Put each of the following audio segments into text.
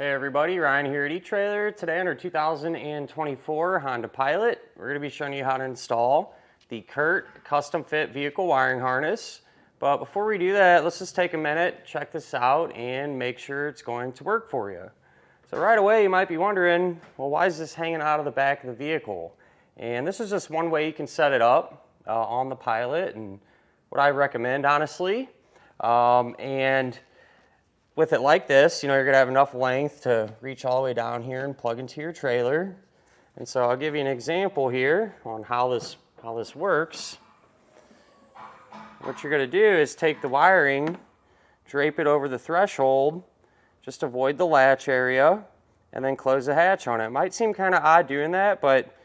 Hey everybody, Ryan here at eTrailer. Today on our 2024 Honda Pilot, we're going to be showing you how to install the Curt custom fit vehicle wiring harness. But before we do that, let's just take a minute, check this out, and make sure it's going to work for you. So right away you might be wondering, well, why is this hanging out of the back of the vehicle? And this is just one way you can set it up on the Pilot, and what I recommend honestly. And with it like this, you're going to have enough length to reach all the way down here and plug into your trailer. And so I'll give you an example here on how this works. What you're going to do is take the wiring, drape it over the threshold, just avoid the latch area, and then close the hatch on it. It might seem kind of odd doing that, but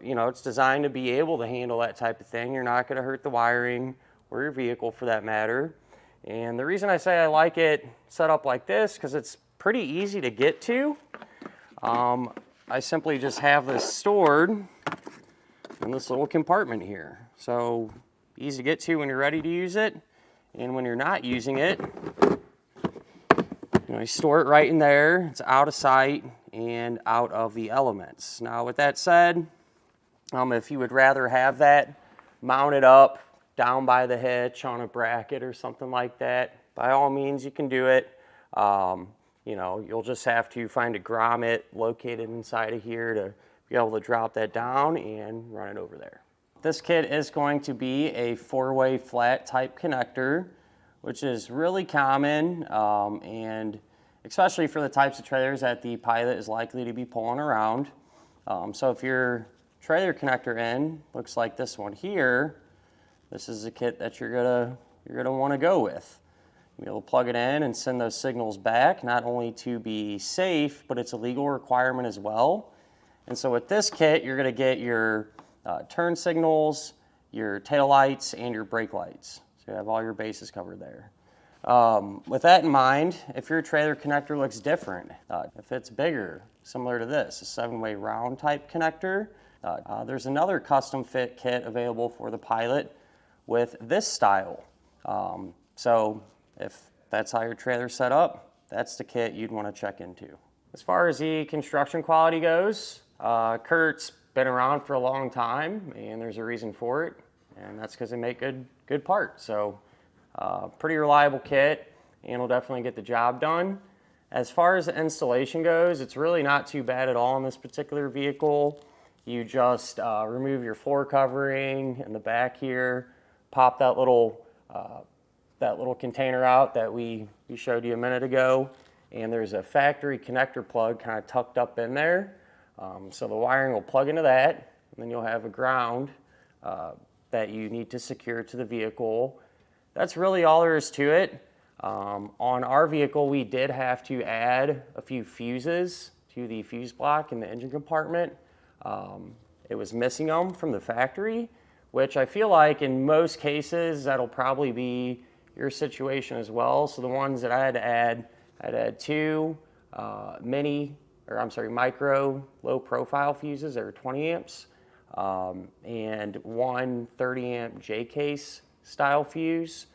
it's designed to be able to handle that type of thing. You're not going to hurt the wiring or your vehicle for that matter. And the reason I say I like it set up like this, because it's pretty easy to get to. I simply just have this stored in this little compartment here. So easy to get to when you're ready to use it. And when you're not using it, you store it right in there. It's out of sight and out of the elements. Now with that said, if you would rather have that mounted up down by the hitch on a bracket or something like that, by all means you can do it. You'll just have to find a grommet located inside of here to be able to drop that down and run it over there. This kit is going to be a 4-way flat type connector, which is really common, and especially for the types of trailers that the Pilot is likely to be pulling around. So if your trailer connector end looks like this one here, this is a kit that you're gonna want to go with. You'll be able to plug it in and send those signals back, not only to be safe, but it's a legal requirement as well. And so with this kit, you're gonna get your turn signals, your tail lights, and your brake lights. So you have all your bases covered there. With that in mind, if your trailer connector looks different, if it's bigger, similar to this, a 7-way round type connector, there's another custom fit kit available for the Pilot with this style. So if that's how your trailer's set up, that's the kit you'd want to check into. As far as the construction quality goes, Curt's been around for a long time, and there's a reason for it, and that's because they make good parts. So pretty reliable kit, and will definitely get the job done. As far as the installation goes, it's really not too bad at all on this particular vehicle. You just remove your floor covering in the back here, pop that little container out that we showed you a minute ago, and there's a factory connector plug kind of tucked up in there. So the wiring will plug into that, and then you'll have a ground that you need to secure to the vehicle. That's really all there is to it. On our vehicle, we did have to add a few fuses to the fuse block in the engine compartment. It was missing them from the factory, which I feel like in most cases that'll probably be your situation as well. So the ones that I had to add 2 micro low profile fuses that are 20 amps, and 1 30 amp J-case style fuse.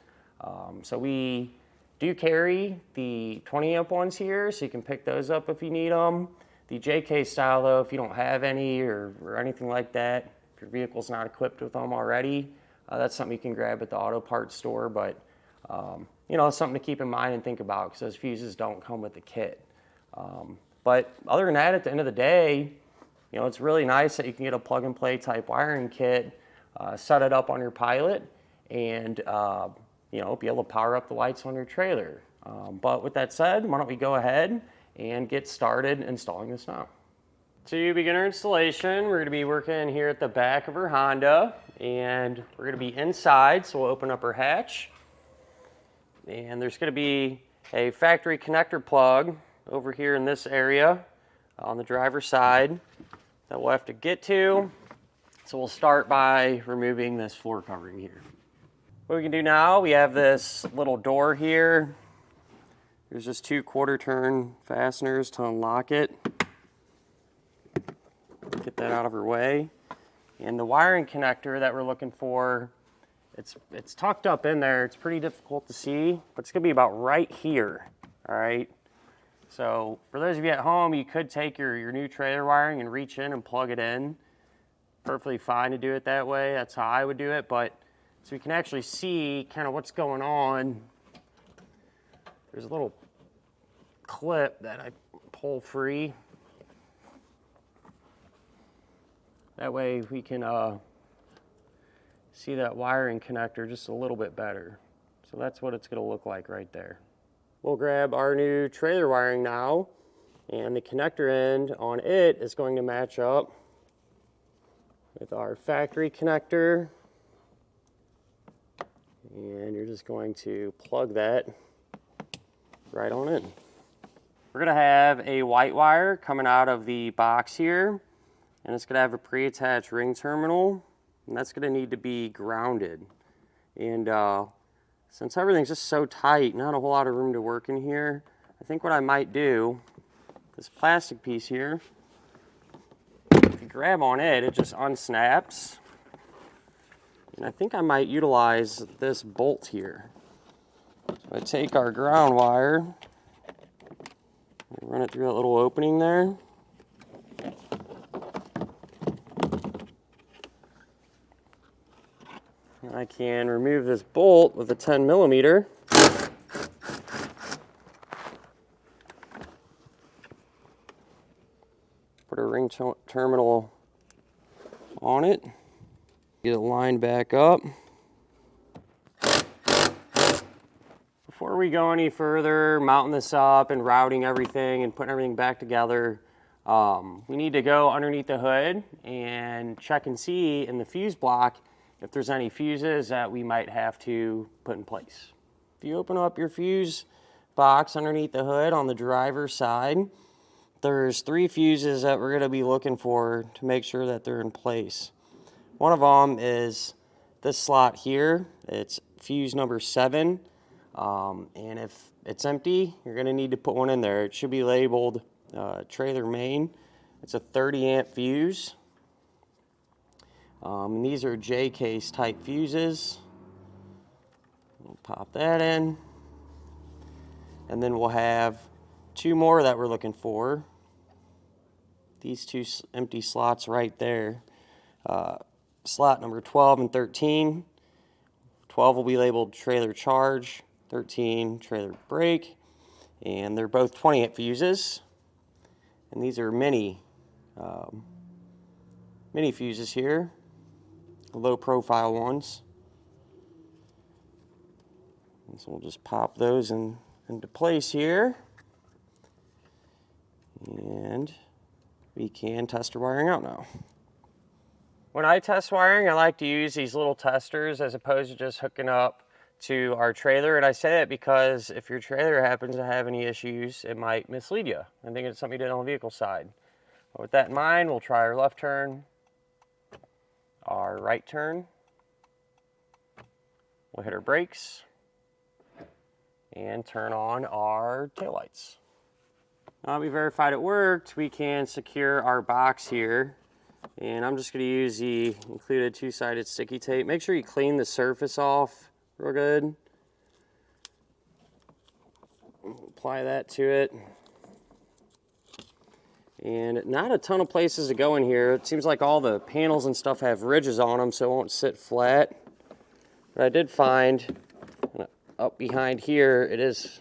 So we do carry the 20 amp ones here, so you can pick those up if you need them. The J-case style though, if you don't have any or anything like that, if your vehicle's not equipped with them already, that's something you can grab at the auto parts store, but it's something to keep in mind and think about, because those fuses don't come with the kit. But other than that, at the end of the day, it's really nice that you can get a plug-and-play type wiring kit, set it up on your Pilot, and be able to power up the lights on your trailer. But with that said, why don't we go ahead and get started installing this now. To begin our installation, we're going to be working here at the back of our Honda, and we're going to be inside, so we'll open up our hatch. And there's going to be a factory connector plug over here in this area on the driver's side that we'll have to get to. So we'll start by removing this floor covering here. What we can do now, we have this little door here. There's just 2 quarter-turn fasteners to unlock it. Get that out of our way. And the wiring connector that we're looking for, it's tucked up in there. It's pretty difficult to see, but it's gonna be about right here, all right? So for those of you at home, you could take your new trailer wiring and reach in and plug it in. Perfectly fine to do it that way. That's how I would do it. But so you can actually see kind of what's going on. There's a little clip that I pull free. That way we can see that wiring connector just a little bit better. So that's what it's going to look like right there. We'll grab our new trailer wiring now, and the connector end on it is going to match up with our factory connector. And you're just going to plug that right on in. We're going to have a white wire coming out of the box here, and it's going to have a pre-attached ring terminal, and that's going to need to be grounded. And since everything's just so tight, not a whole lot of room to work in here, I think what I might do, this plastic piece here, if you grab on it, it just unsnaps. And I think I might utilize this bolt here. So I take our ground wire, run it through that little opening there. And I can remove this bolt with a 10mm. Put a ring terminal on it. Get it lined back up. Before we go any further, mounting this up and routing everything and putting everything back together, we need to go underneath the hood and check and see in the fuse block if there's any fuses that we might have to put in place. If you open up your fuse box underneath the hood on the driver's side, there's 3 fuses that we're going to be looking for to make sure that they're in place. One of them is this slot here. It's fuse number 7. And if it's empty, you're going to need to put one in there. It should be labeled trailer main. It's a 30 amp fuse. And these are J-case type fuses. We'll pop that in. And then we'll have 2 more that we're looking for. These 2 empty slots right there. Slot number 12 and 13. 12 will be labeled trailer charge, 13 trailer brake, and they're both 20 amp fuses. And these are mini fuses here, low profile ones. And so we'll just pop those into place here, and we can test our wiring out now. When I test wiring, I like to use these little testers as opposed to just hooking up to our trailer. And I say that because if your trailer happens to have any issues, it might mislead you. I think it's something you did on the vehicle side. But with that in mind, we'll try our left turn, our right turn. We'll hit our brakes and turn on our taillights. Now we verified it worked, we can secure our box here. And I'm just going to use the included 2-sided sticky tape. Make sure you clean the surface off real good. Apply that to it. And not a ton of places to go in here. It seems like all the panels and stuff have ridges on them, so it won't sit flat. But I did find up behind here, it is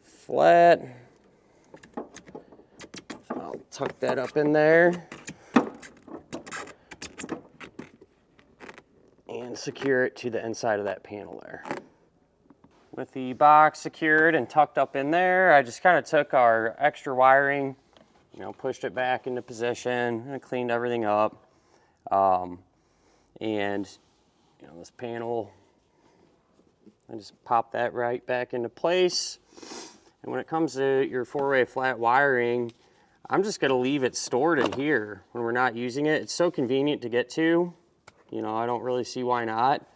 flat. So I'll tuck that up in there. And secure it to the inside of that panel there. With the box secured and tucked up in there, I just kind of took our extra wiring, pushed it back into position and cleaned everything up. And this panel, I just pop that right back into place. And when it comes to your 4-way flat wiring, I'm just going to leave it stored in here when we're not using it. It's so convenient to get to. I don't really see why not.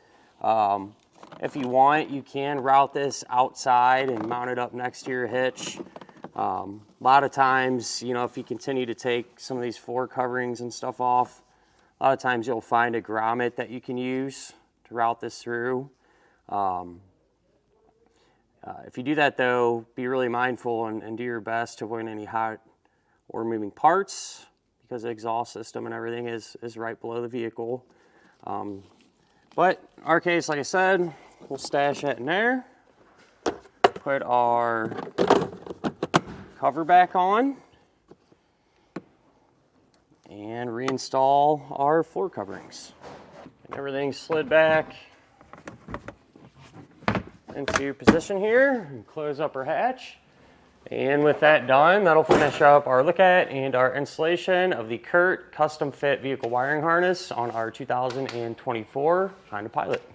If you want, you can route this outside and mount it up next to your hitch. A lot of times, if you continue to take some of these floor coverings and stuff off, a lot of times you'll find a grommet that you can use to route this through. If you do that though, be really mindful and do your best to avoid any hot or moving parts, because the exhaust system and everything is right below the vehicle. But in our case, like I said, we'll stash that in there, put our cover back on, and reinstall our floor coverings. And everything's slid back into position here, and close up our hatch. And with that done, that'll finish up our look at and our installation of the Curt custom fit vehicle wiring harness on our 2024 Honda Pilot.